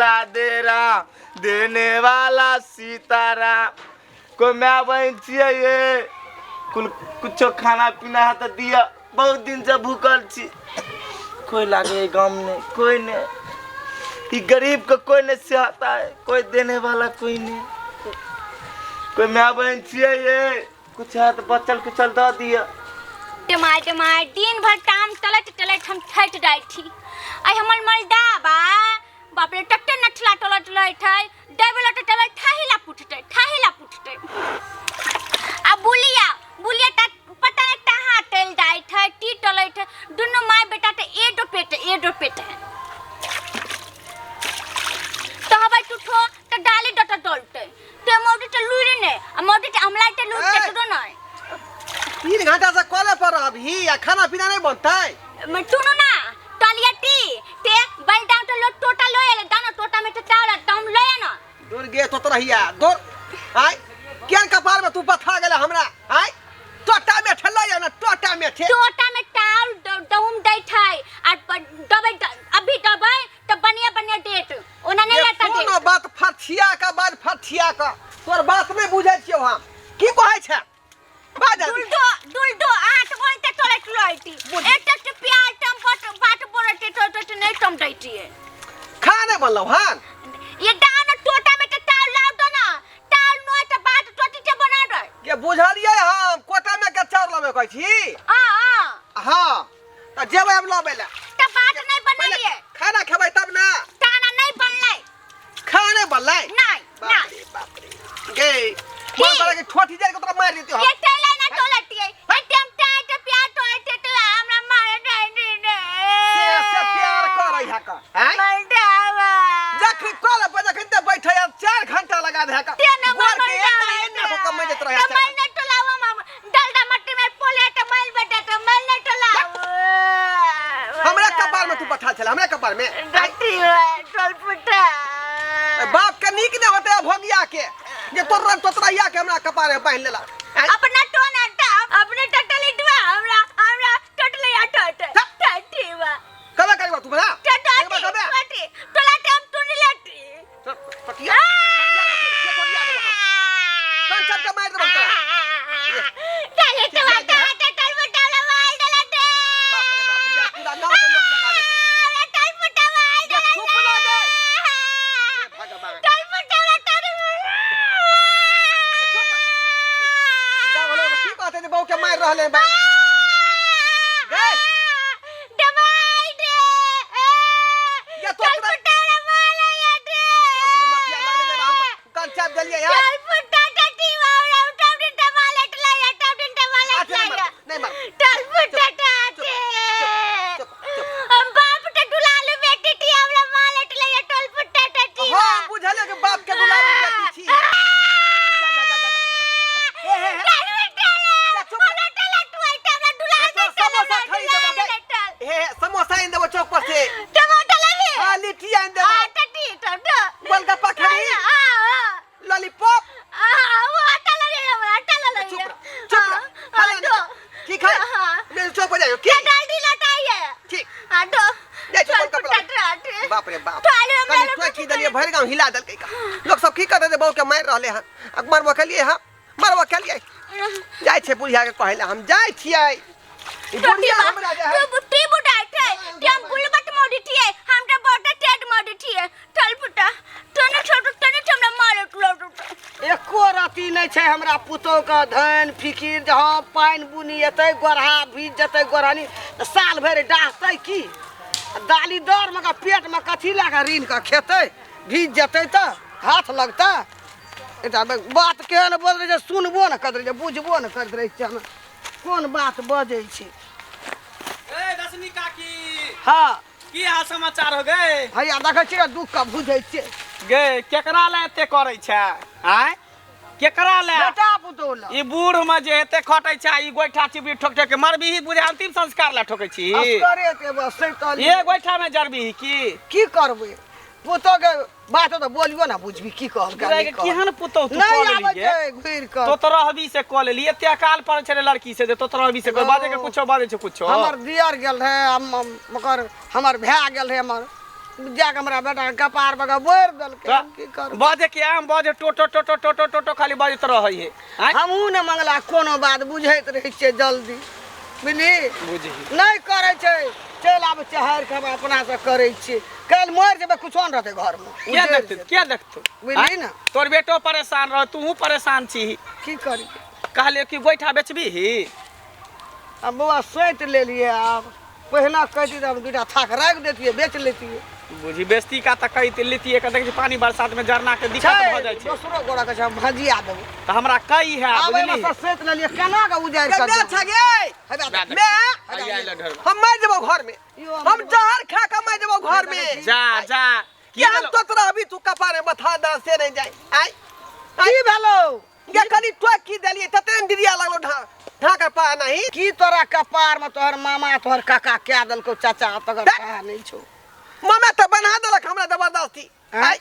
राधे राम देने वाला सीताराम। कोई मैं बहन छिए ये कुछ खाना पीना है तो दिया, बहुत दिन से भूखल छी। कोई लागे गांव में कोई नहीं, ये गरीब को कोई नहीं सहता है, कोई देने वाला कोई नहीं। कोई मैं बहन छिए ये कुछ है तो बचल कुचल दे दिया। टमाटर दिन भर टाम तलट तलट हम थट जाई थी। आई हमर मलदा बाप रे टट्टे नठला टलट लट है डेवलट टलट ठाहिला पुटते आ बुलिया त पता नहीं कहां टेल जाई था टी टलट दोनों माय बेटा ते एडो पेट है तो हवा टूठो त डाली डट डलते ते मोडी त लुरी ने मोडी त अमला त लुटे तो नहीं। 3 घंटा से कॉल पर अभी या खाना पीना नहीं बनता है। मैं सुनो ना टलिया टी ते बल डाउन तो लो टोटा लो ले दाना टोटा में तो चावल टाउन ले ना दूर गे तो रहिया दूर हाय केन कपार में तू बथा गेला हमरा हाय टोटा में ठल्ला या ना टोटा में टाउल दहुम दै थाई आ दबै अभी दबै तो बढ़िया डेट ओना नहीं लेता दे कोनो बात फठिया का बाद फठिया का तोर बात नहीं बुझै छियो हम की कहै छै दुलदो आठ घंटे तोरे लइटी एक प्याज टमाटर बाट बोरते तो नहीं टम दैती है खाने बनलो हां ये दाना टोटा में तो टाल लाव दो ना टाल नो तो बाट टोटी से बना दे के बुझलिए हम कोटा में के चावल में कहै छी हां त जेबै हम लबेला त बाट नहीं बनलिए खाना खेबै तब ना खाना नहीं बनलै खाने बनलै नहीं बाप रे गे मन करे कि ठोठी जाय के तोरा मार देती हो ये टेला ना टोलटिए एकदम टाइट प्यार टोलते तो हमरा मार दे से प्यार करई है का हैं मलदावा जखन कॉल पर जखन ते बैठे 4 घंटा लगा दे का गोर के एन्ने को कम देत रहे है मैं नहीं टोलावा मामा डलडा मट्टी में पोले तो मैल बेटा तो मैल नहीं टोलावा हमरा कपार में तू बैठा छला हमरा कपार में डटी टोल पुटा बाप के नीक ने होते भोगिया के जे तोतरैया के हमरा कपार में बांध लेला अपना टोना अपने टटली दुआ हमरा टटली टटीवा कबे करबा तू बना टटी टोलाटे हम तू नहीं लेटी पटिया के कोडिया दे कौन सब के मार दे बनता चले तो टटल बटाला वाल डलाटे बाप रे बाप पूरा गांव के लोग जगा देते टटल बटा वाल डलाटे चुप ना दे भगवान टटल बटाला तारे कहते बहु के मार रहले भाई गए दवाई दे ये तो टटल वाला या दे मतिया लगले हम कान चाप गलिए यार चल फुटा टटी वाला टाउन टमालेट लाया टाउन टमालेट लाया नहीं मार चल फुटा टाटे हम बाप के दुलालू बेटी थी हमरा मालेट लाया टल फुटा टटी हां बुझले के बाप के दुलारी बेटी छी समोसा इन देबो चौक पर से टमाटर लेबे हां लिट्टी इन देबो टटी टटा गोलगप्पा खाई लॉलीपॉप वो आटा लगे हमरा चुप ठीक है मेरे चौक पर जाओ की डाली लटाइए ठीक हां तो जा चुप बाप रे बाप कल तो की दलिए भर गांव हिला दल का लोग सब की कर दे बहु के मार रहले हां अकबर वकलिए हां मरवा कलिए जाय छे बुढ़िया के कहले हम जाय छियै ई बुढ़िया हमरा जा है तू बुढ़ा है हम बुलबट मोडी थी हम तो बड़ा टेड मोडी थी चल फुटा तने हमरा मारे लोट एको राती नहीं छे हमरा पुतो का धन फिकिर जहां पानी बुनी एते गोरहा भीज जते गोरहानी साल भर डाहते की दाली दर में का पेट में कथी लगा रीन का खेते भीज जते त हाथ लगता एटा बात केहन बोल रे जे सुनबो न कर रे बुझबो न कर रे हम कोन बात बजै छी ए दसनी काकी हां की हाल समाचार हो गए भैया देखै छी दुख का बुझै छी गे केकरा ले एते करै छै हैं केकरा ले बेटा पुतोल ई बूढ़ में जे एते खटै छै ई गोइठा चिबी ठोक ठोक के मरबी ही बुझे अंतिम संस्कार ले ठोकै छी असकरे के बस सैतल ये गोइठा में जरबी की करबै पुतो के बात तो बोलियो ना बुझबी की कहब केहन पुतो तू नहीं कॉल आबै लिए छै घुर के तो तरहबी से कॉल लिए एते काल पर छले लड़की से तो तरहबी से बाजे के कुछो बाजे छै कुछो हमर दियर गेल है मगर हमर भै गेल है हमर जाके हमरा बेटा कपार बगा बोर देलकै हम की करब बाजे के आम बाजे टोटो टोटो टोटो टोटो खाली बाजत रहै है आँय? हमहूँ ने मंगला कोनो बात बुझैत रहै छियै जल्दी बुझली बुझी नहीं करे छे चल आब चहर के हम अपना से करे छी कल मर जेबे कुछो न रहते घर में क्या देखतो बुझली ना तोर बेटो परेशान रह तू परेशान छी की करी कहले कि गोइठा बेचबी ही अब बुआ सोच ले लिए अब पहला कहती हम दूटा थाक रख देती बेच लेती बुझी बेस्ती का तक कही लेती का देख पानी बरसात में झरना के दिक्कत भ जाय छै दूसरो गोरा के हम भजिया देबो त हमरा कई है अब बुझली एमे सोच ले लिए केना के उजाड़ कर कते छगे मैं हम मैं जेबो घर में हम जहर खा के मैं जेबो घर में जा जा क्या हम तो तोरा अभी तू कपारे बथा दा से नहीं जाए आई की भेलो ये कनी टोक की देलिए तते डिरिया लागलो ढा कर पा नहीं की तोरा कपार में तोहर मामा तोहर काका क्या दलको चाचा तगर कहा नहीं छो मम्मी तो बना देलक हमरा जबरदस्ती आई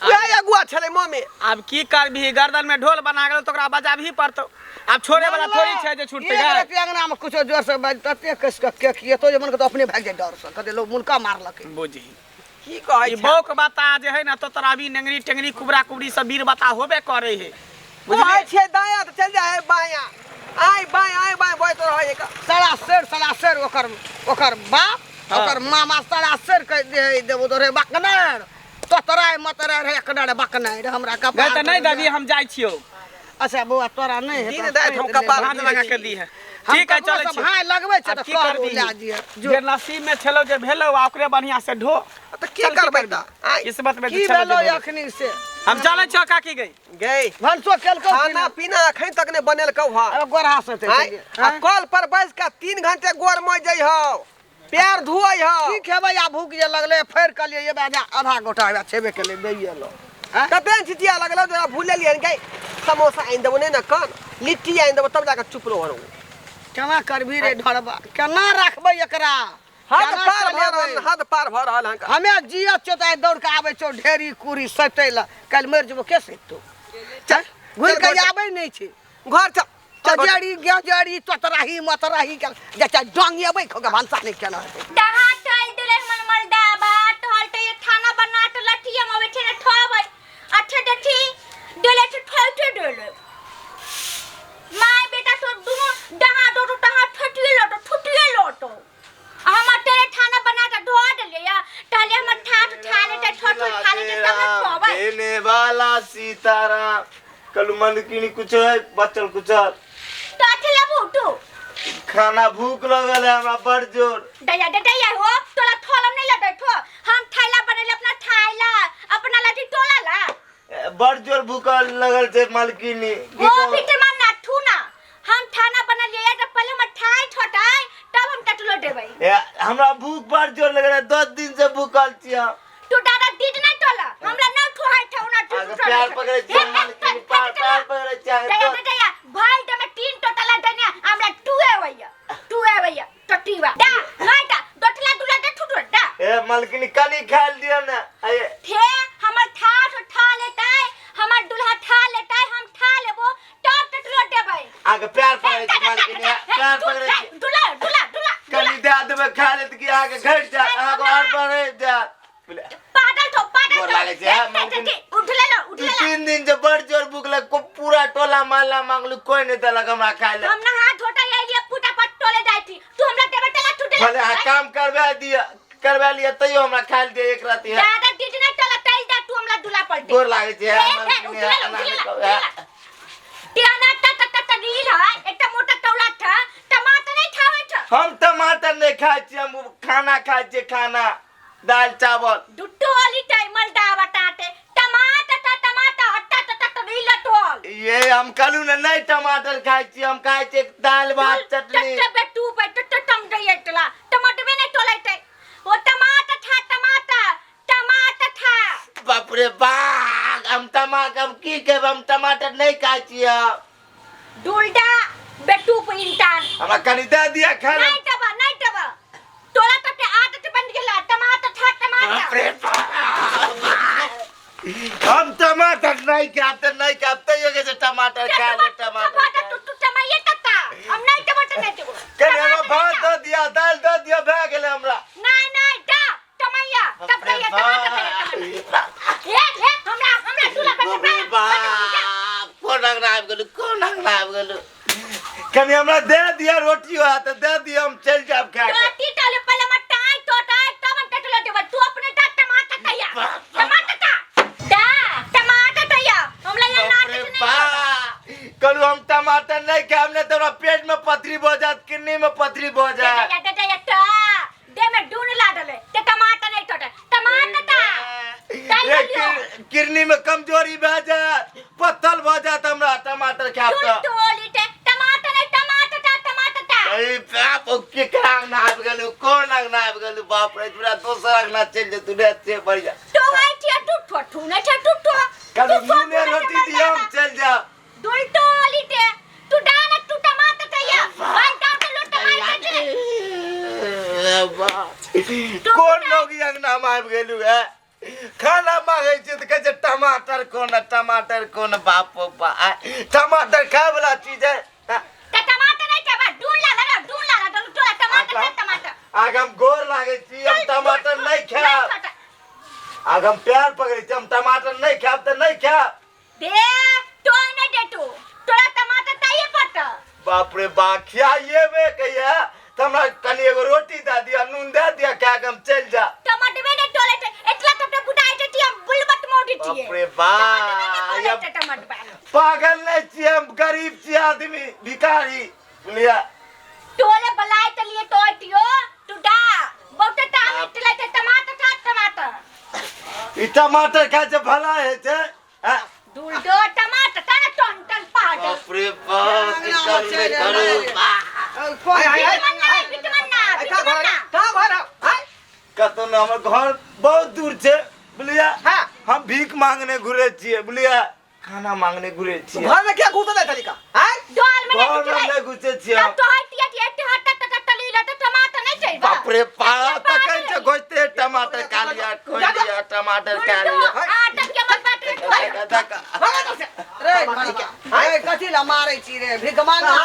वही अगुआ छले मम्मी अब की करबी गर्दन में ढोल बना गेल तोरा बजाबही पड़तो अब छोड़े वाला थोड़ी छै जे छूटते एक गा रति अंगना में कुछो जोर से बजते कस के किए तो जे मन के तो अपने भाग जाए डर से कते लोग मुनका मारलक बुझी की कहै ई छै बौक बता जे है ना तो तोरा भी नेंगरी टेंगरी कुबरा कुबरी सब वीर बता होबे करे है कहै बुझली छै दाया तो चल जाए बाया आई बाय बोय तो रहे का सड़ा सेर ओकर बाप ओकर मामा सड़ा सेर कह दे देबो तो रे बकनर तो तराय मतरा रे एकनर बकनर हमरा नहीं कपार तो नहीं दबी हम जाय छियो अच्छा बुआ तोरा नहीं है दिन दाय हम कपार हाथ लगा के दी है ठीक है चले छी भाई लगबै छै अब त की कर कर दी ला दिए जे नसीब में छलो जे भेलो ओकरे बढ़िया से ढो तो की करबै ता आई किस्मत में की छलो भेलो जे भेलो। अखनी से हम चले छो काकी गई गई भनसो केलको खाना पीना अखन तक ने बनल कौ हा गोरा से ते आई आ कल पर बैस के 3 घंटे गोर में जई हो पैर धुआई हो की खेबै आ भूख जे लगले फेर कलिए ये बाजा आधा गोटा छेबे केले दैए लो कते चिटिया लगलो जरा भूल लियन गई समोसा आइन देबो ने न कन लिट्टी आइन देबो तब जाके चुप रहो केना करबी रे ढड़बा केना रखबै एकरा हद पार भर रहल हन हमे जिया चोता दौड़ के आबै छौ ढेरी कुरी सटै ल कल मर जबो के सटतो चल घुर के आबै नै छै घर चल चजड़ी गेजड़ी ततराही मतराही के जचा डंगियाबै खगा भांसा नै केना हेतै डहा टल दिले मन मलदा बा टल ते खाना बना तो लठिया में बैठे ने ठोबै अच्छा डठी डले तो ठोटे डले माय बेटा तो दोनों डहा दो डहा ठटिए लोटो हम तेरे खाना बना के धो देले या ताले हम ठाट ठाले ते ठोटो खाले ते सब ठोबै देने वाला सीताराम कल मन की कुछ है बचल कुछ तो अठला बूटू खाना भूख लगल है हमरा बड़ जोर दया हो तोला थोलम नहीं लटै ठो हम थैला बनले अपना लाठी टोला ला बड़ जोर भूख लगल छै मालकिनी वो भीतर में ना ठू ना हम खाना बना लिया तो पहले हम ठाई ठोटाई तब हम टटलो देबै हमरा भूख बड़ जोर लग रहा है 10 दिन से भूखल छी हम तू दादा दीद नहीं टोला हमरा ना ठोहाई ठौना ठू आगे प्यार पकड़े छी मालकिनी प्यार पकड़े छी दया भाई दे में 3 टोटला देने हमरा टू भैया टटीवा दा माटा दोठला दुला दे ठुटो दा ए मालकिनी कनी खाल दियो ना थे हमर ठाठ ठा लेताय हमर दुल्हा ठा लेताय हम ठा लेबो तब टटलो देबै आगे प्यार पकड़े छी मालकिनी प्यार पकड़े छी दुला कनी दे देबे खा ले त कि आगे घट जा आगे और बढ़े जा पागल लागे छै मालकिनी उठले लो 3 दिन से बड़ जोर भूख लग को पूरा टोला माला मांगलू कोई नहीं देलक हमरा खाए ले हम ना हाथ धोता ये पुटा पट टोले जाई थी तू हमरा देबे तला टूटे भले काम करवा लिया तइयो हमरा खाए दे एक राती है दादा दीदी ने टला तई दा तू हमरा दुला पलटे गोर लागे छै मालकिनी टियाना ट रील है एकटा मोटा टौला था टमाटर नहीं खावे छ हम टमाटर नहीं खाए छी हम खाना खाए छी खाना दाल चावल दुट्टो वाली टाइमल दा बताते टमाटर हट्टा रील टोल ये हम कलू नहीं टमाटर खाए छी हम खाए छी दाल भात चटनी टट्टे बेटू पे टट्टे टम गई टला टमाटर में नहीं टोलाई थे वो टमाटर था बाप रे बाप हम की के हम टमाटर नहीं खाए छी डुलडा बेटू पे इंसान हमरा कनी दे दिया खाना नहीं टबा तोला तटे आदत बन गेला टमाटर बाप रे हम टमाटर नहीं खाते ये कैसे टमाटर खा ले टमाटर तू टमाटर तता हम नहीं टमाटर नहीं देबो कनी हम भात दे दिया दाल दे दिया भए गेले हमरा नहीं दा टमाया तब हमरा दे दिया रोटी हो तो दे दिया हम चल जाब खा के रोटी टाले पहले मटाई तो टाई तब टटलो देबा तू अपने टमाटर तैया टमाटर तैया हमला ये नाटक नहीं कल हम टमाटर नहीं खाए हमने तोरा पेट में पथरी हो जात किडनी में पथरी हो जात दे में डून ला डले ते टमाटर नहीं टमाटर किडनी में कमजोरी हो जात पत्थर हो जात हमरा टमाटर खाब तो टमाटर नहीं टमाटर ए बाप के कांग ना आब गेलु कोन अंग ना आब गेलु बाप रे पूरा दोसर अंग ना चल जे तू से बढ़िया तो है छिया टूट नहीं छ टूट कल मुने रोटी दिया हम चल जा दुल टोली ते तू डाना तू टमाटर तैया भाई टाटा लो टमाटर कोन लोग अंग ना आब गेलु है खाना मांगे छै त कहे टमाटर कोन बाप बा टमाटर खाए वाला चीज है टमाटर नहीं खाबा डून ला तो टमाटर आग हम गोर लागे छी हम टमाटर नहीं खाब आग हम प्यार पकड़े छी हम टमाटर नहीं खाब त नहीं खाब दे तो नहीं दे तू तोरा टमाटर तैया पट बाप रे बा खियाइए में कहिया हमरा कनी एगो रोटी दा दिया नून दे दिया क्या हम चल जा टमाटर में नहीं टोले एतला कपड़ा बुडाई देती हम बुलबट मोड़ी छी बाप रे बा टमाटर पागल नहीं छी हम गरीब छी आदमी भिखारी बुलिया टोले बलाई त लिए टोटियो तू डा बहुते टाइम टले टमाटर ई टमाटर खाए से भला है छे दूल दो टमाटर टन पाड़ बाप रे बाप की करबे करू कतो न हमर घर बहुत दूर छे बुलिया हम भीख मांगने घुरे छिए बुलिया खाना मांगने घुरे छिए घर में क्या घुसता है तरीका डोल में नहीं घुसे छिए तो हटिया टली ला टमाटर नहीं चाहिए बाप रे बाप त कहीं से घोसते टमाटर खा लिया खोल लिया टमाटर खा लिया आटा के मत बात रे कथी ला मारै छी रे भिख मांगा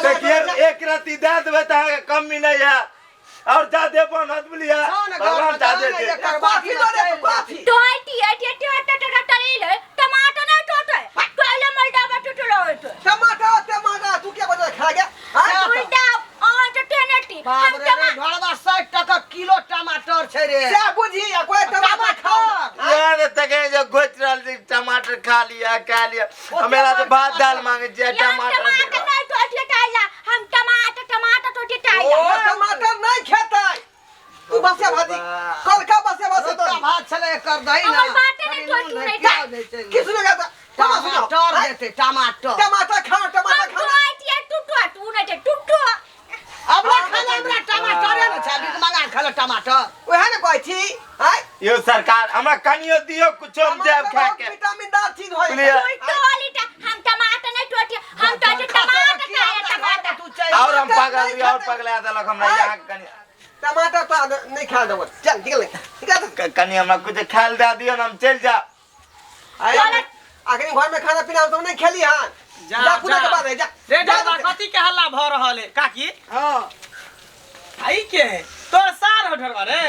देखिए एक राती दे देबे त कमी नहीं है और ज्यादा बनत बुलिया भगवान ज्यादा दे कॉफी दो रे कॉफी तो हटिया टली ले टमाटर नहीं टोटे पहले मलडा बट टलो टमाटर तू क्या बता खा गया उल्टा और टेनेटी हम ढोलवा 60 टका किलो टमाटर छै रे से बुझी कोई टमाटर खा यार तके जो गोचरल टमाटर खा लिया मेरा तो भात दाल मांगे जे टमाटर नहीं टोटे टाइला हम टमाटर टोटे टाइला ओ टमाटर नहीं खेतै तू बसे भाजी कल का बसे तो भात छले कर दही ना हमर बाटे नहीं टोटू नहीं किसने कहता टमाटर देते टमाटर टमाटर खा तो हटिया टूटू नहीं टूटू अब खाना हमरा टमाटर है ना भिख मांगा खाला टमाटर ओहे ने कहै छी हैं यो सरकार हमरा कनियो दियो कुछ हम देब खा के विटामिन दार चीज होय बुलिया हम टमाटर नहीं टोटे हम टमाटर तू चाहिए और हम पागल और पगला देलक हमरा यहाँ कनी टमाटर तो नहीं खा देबो चल निकल कनी हमरा कुछ खाल दे दियो हम चल जा आखिर घर में खाना पीना तो नहीं खेली हां जा पूरा के बाद जा रे दादा कथी के हल्ला भ रहल है काकी हां आई के तोर सार हो ढरवा रे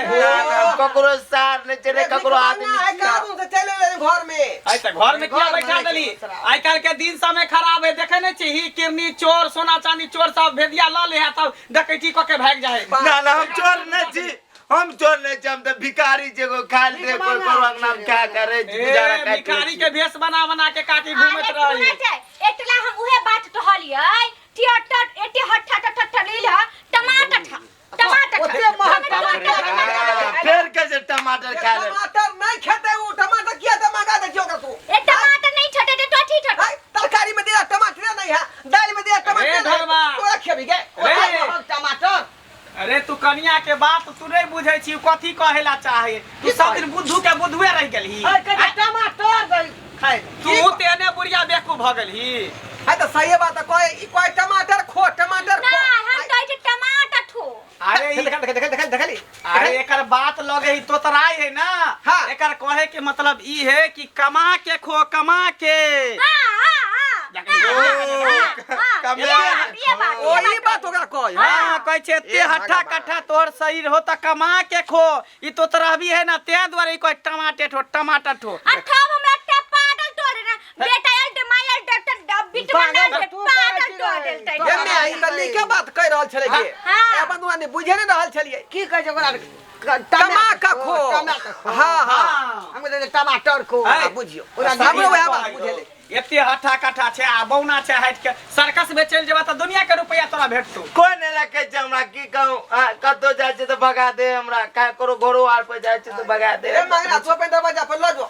ककरो सार ने चले ककरो आदमी है कानून से चले ले घर में आई त घर में किया बैठा देली आई काल के दिन समय खराब है देखे नहीं छी किरनी चोर सोना चांदी चोर सब भेदिया ल ले है तब डकैती क के भाग जाए ना हम चोर नहीं छी हम चोर नहीं छी हम तो भिखारी जेगो खाल दे कोई परवाह नाम क्या करे गुजारा कर भिखारी के भेष बना के काकी घूमत रही एतला हम उहे बात टहलियै थिएटर एते हट्ठा लील टमाटर ओते महंग टमाटर फिर कैसे टमाटर खा ले टमाटर नहीं खेते वो टमाटर किया तो मंगा दे जो तू ए टमाटर नहीं छोटे तो ठीक छोटे तरकारी में दिया टमाटर नहीं है दाल में दिया टमाटर तो खेबी के टमाटर अरे तू कनिया के बात तू नहीं बुझे छी कथी कहेला चाहे तू सब दिन बुद्धू के बुद्धुए रह गेलही टमाटर खाए तू तेने बुढ़िया बेकू भ गेलही है तो सही बात है कोई टमाटर खो ना हम तो टमाटर ठो अरे देखली अरे एकर बात लगे ही तो तराई है ना हाँ। एकर कहे के मतलब ई है कि कमा के खो कमा के वही बात होगा कोई हाँ कहे छे ते हट्ठा कट्ठा तोर शरीर हो त कमा के खो ई तो तरह भी है ना ते द्वारे कोई टमाटर ठो अठा हमरा टे पागल तोरे ना बेटा एल मायल डॉक्टर बिट ना पागल के तू पागल कहै छी तो रे। देलतै तो एमे आई कल्ली के बात कह रहल छले के हाँ। अपन दुआने बुझे नहीं रहल छलिए की कहै छै ओकरा टमाटर खो टमाटर खो हाँ हाँ हाँ हम कहै छै टमाटर खो है। बुझियो ओकरा हमरो वह बात बुझेले एते हट्ठा कट्ठा छै आ बौना छै हट के सर्कस में चल जेबा त दुनिया के रुपया तोरा भेटतौ कोई नहीं रखे छै हमरा की कहूं कतो जाय छै तो भगा दे हमरा का करो घरो आर पे जाय छै तो भगा दे ए मंगना तो पे दरवाजा पर लो जो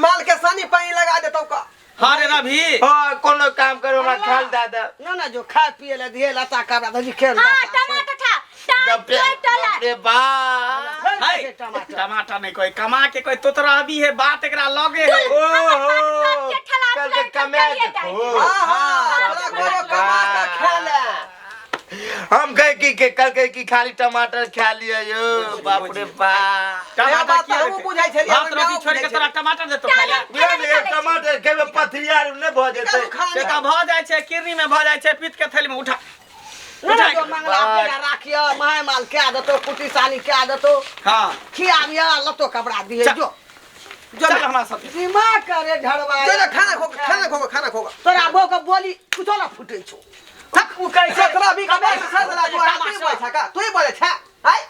माल के सानी पानी लगा देतौ का हां रे रवि हो कोनो काम करो हमरा खाल दे दे न न जो खाए पिए ले दिए लता कपड़ा धजी खेल हां टमाटर था टाइम तो टला रे बा है टमाटर नहीं कोई कमा के कोई तो रवि है बात एकरा लगे है ओहो कल के कमे हो हां हां बड़ा करो कमा के खेले हम कहे कि कल कहे कि खाली टमाटर खा लिया यो बाप रे बा ए बात तो हम बुझाई छलिए भात रोटी छोड़ के तोरा टमाटर देतो खाय ये टमाटर के पथरिया न भ जेते से का भ जाय छै किरनी में भ जाय छै पीत के थैली में उठा न न जो मंगला पेड़ा राखियो माय माल के दतो कुटी सानी के दतो हां खियाबिया लतो कपड़ा दिए जो चल हमरा साथ दिमाग करे ढड़वा जो खाना खो तोरा बो के बोली कुछो ना फुटे छो तक उ कह सकला भी कबे सदला तो आती बोल छका तू ही बोले छा हाय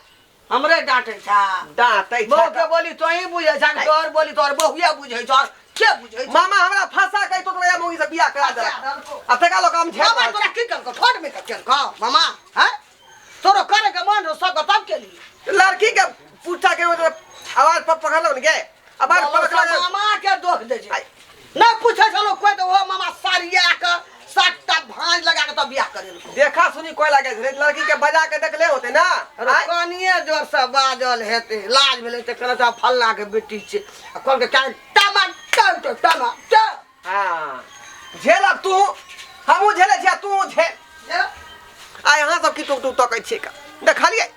हमरे डांटे छा डांटै बो छा के बोली तो ही बुझे छा तोर बोली तोर बहुया बुझे छ के बुझे छ मामा हमरा फंसा के तो तोरा मोगी से बियाह करा दे आ तका लोग हम छे मामा तोरा की कर ठोट में कर का मामा हैं तोरो करे के मन सब तब के लिए लड़की के पूछा के आवाज पर पकड़ लो के आवाज पकड़ लो मामा के दोख दे छै ना पूछे चलो कोई तो वो मामा सारिया के सातटा भांज लगा के तब बियाह करे देखा सुनी कोई लागे लड़की के बजा के देखले होते ना अरे कनिए जोर से बाजल हेते लाज भेले त कहत फल्ला के बेटी छै आ कोन के टमाटर तो टमाटर हां झेला तू हमहु झेले छिया तू झे आ यहां सब की टुक तकै छै का देखलिए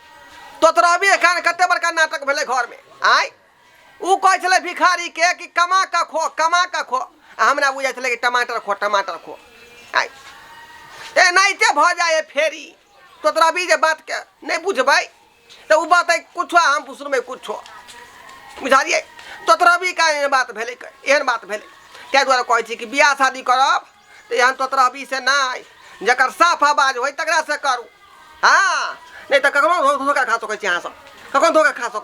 तो तोरा भी कान कते बड़का नाटक भेले घर में आय उ कहै छले भिखारी के कि कमा का खो हमरा बुझाइ छले कि टमाटर खो आय ए नाइते भ जाए फेरी तो तोरा भी जे बात के नहीं बुझबै तो उ बात कुछ हम पुसर में कुछ बुझालिए तो तोरा भी का बात भेले एहन बात भेले के द्वारा कहै छी कि बियाह शादी करब तो एहन तो तोरा भी से नहीं जकर साफ आवाज होय तकरा से करू हां नहीं तो ककरो धोखा खा सकै छी अहाँ सब ककरो धोखा खा सकै